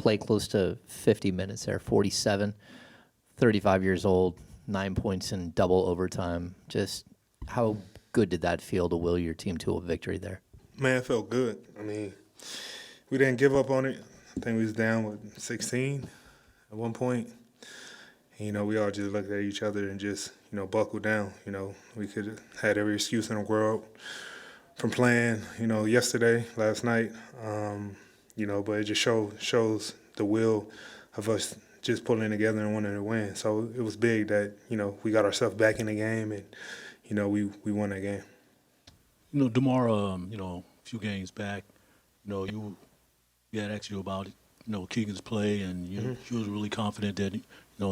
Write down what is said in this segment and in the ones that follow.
play close to 50 minutes there, 47, 35 years old, 9 points in double overtime. Just how good did that feel to will your team to a victory there? Man, it felt good. I mean, we didn't give up on it. I think we was down with 16 at one point. And, we all just looked at each other and just, buckled down. We could have had every excuse in the world from playing, yesterday, last night. But it just shows the will of us just pulling together and wanting to win. So it was big that, we got ourselves back in the game and, we won that game. DeMar, a few games back, we had asked you about, Keegan's play, and you was really confident that, he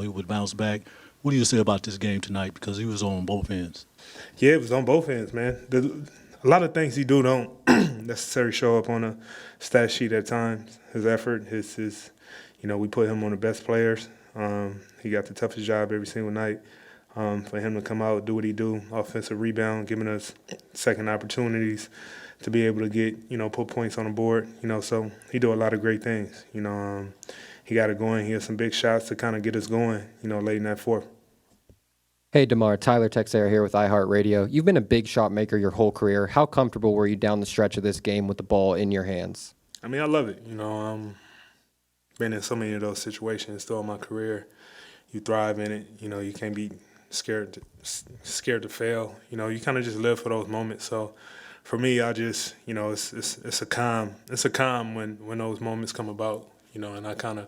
would bounce back. What do you say about this game tonight? Because he was on both ends. Yeah, it was on both ends, man. A lot of things he do don't necessarily show up on a stat sheet at times. His effort, his we put him on the best players. He got the toughest job every single night. For him to come out, do what he do, offensive rebound, giving us second opportunities to be able to get, put points on the board. So he do a lot of great things. He got it going. He has some big shots to kind of get us going, late in that fourth. Hey, DeMar, Tyler Texera here with iHeartRadio. You've been a big shot maker your whole career. How comfortable were you down the stretch of this game with the ball in your hands? I mean, I love it. Been in so many of those situations throughout my career. You thrive in it. You can't be scared to fail. You kind of just live for those moments. So for me, I just, it's a calm when those moments come about, and I kind of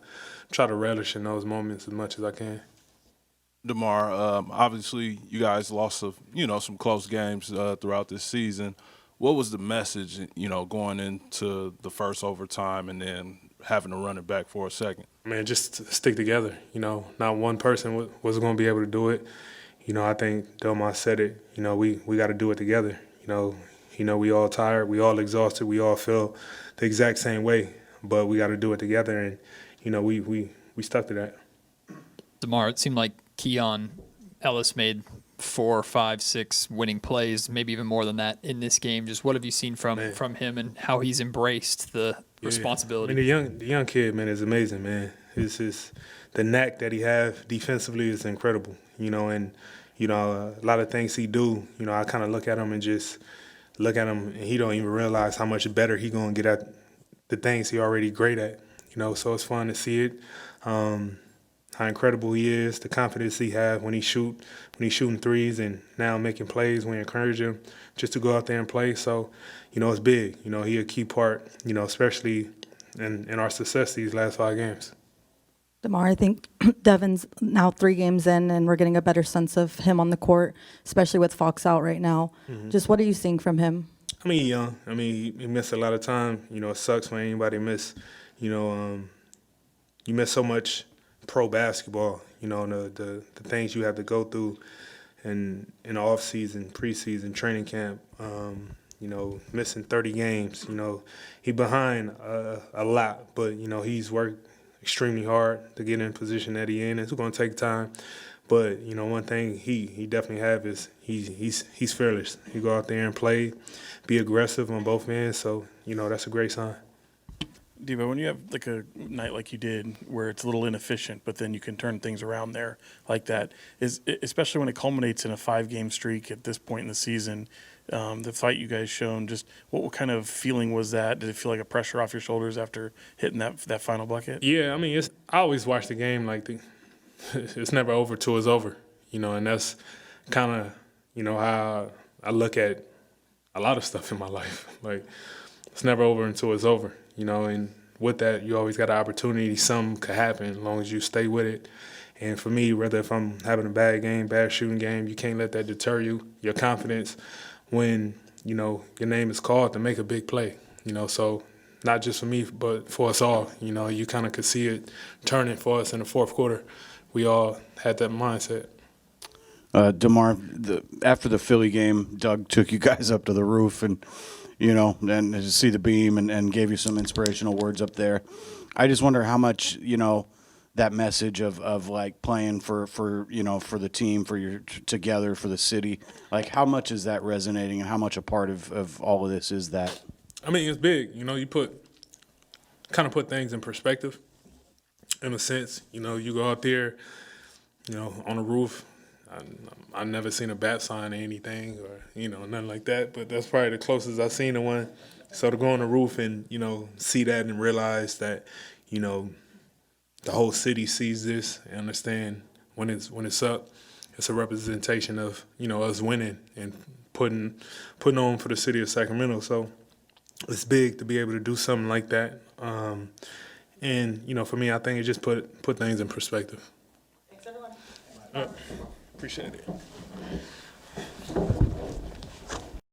try to relish in those moments as much as I can. DeMar, obviously you guys lost some close games throughout this season. What was the message, going into the first overtime and then having to run it back for a second? Man, just stick together. Not one person was going to be able to do it. I think DeMar said it. We got to do it together. We all tired, we all exhausted, we all feel the exact same way, but we got to do it together, and we stuck to that. DeMar, it seemed like Keon Ellis made 4, 5, 6 winning plays, maybe even more than that in this game. Just what have you seen from him and how he's embraced the responsibility? I mean, the young kid, man, is amazing, man. The knack that he have defensively is incredible, and a lot of things he do, I kind of look at him and just look at him, and he don't even realize how much better he gonna get at the things he already great at, so it's fun to see it. How incredible he is, the confidence he has when he's shooting threes and now making plays. We encourage him just to go out there and play. So, it's big. He a key part, especially in our success these last 5 games. DeMar, I think Devin's now 3 games in, and we're getting a better sense of him on the court, especially with Fox out right now. Mm-hmm. Just what are you seeing from him? I mean, he's young. I mean, he missed a lot of time. It sucks when anybody miss. You miss so much pro basketball, the things you have to go through in the off season, preseason, training camp, missing 30 games, he behind a lot, but he's worked extremely hard to get in the position that he in. It's going to take time, but one thing he definitely have is he's fearless. He go out there and play, be aggressive on both ends, so that's a great sign. Diva, when you have like a night like you did where it's a little inefficient, but then you can turn things around there like that, especially when it culminates in a 5-game streak at this point in the season, the fight you guys shown, just what kind of feeling was that? Did it feel like a pressure off your shoulders after hitting that final bucket? Yeah, I mean, I always watch the game like it's never over till it's over, and that's kind of, how I look at a lot of stuff in my life. Like, it's never over until it's over. And with that, you always got an opportunity. Something could happen as long as you stay with it. And for me, whether if I'm having a bad game, bad shooting game, you can't let that deter you, your confidence, when, your name is called to make a big play. So not just for me, but for us all. You kind of could see it turning for us in the fourth quarter. We all had that mindset. DeMar, after the Philly game, Doug took you guys up to the roof and and to see the beam and gave you some inspirational words up there. I just wonder how much, that message of like playing for the team, for your together, for the city, like how much is that resonating and how much a part of all of this is that? I mean, it's big. You put things in perspective. in a sense. You know, you go out there, you know, on the roof. I've never seen a bat sign or anything, or you know, nothing like that. But that's probably the closest I've seen to one. So to go on the roof and you know see that and realize that, you know, the whole city sees this and understand when it's up, it's a representation of, you know, us winning and putting on for the city of Sacramento. So it's big to be able to do something like that. And you know, for me, I think it just put things in perspective. Thanks, everyone. Appreciate it.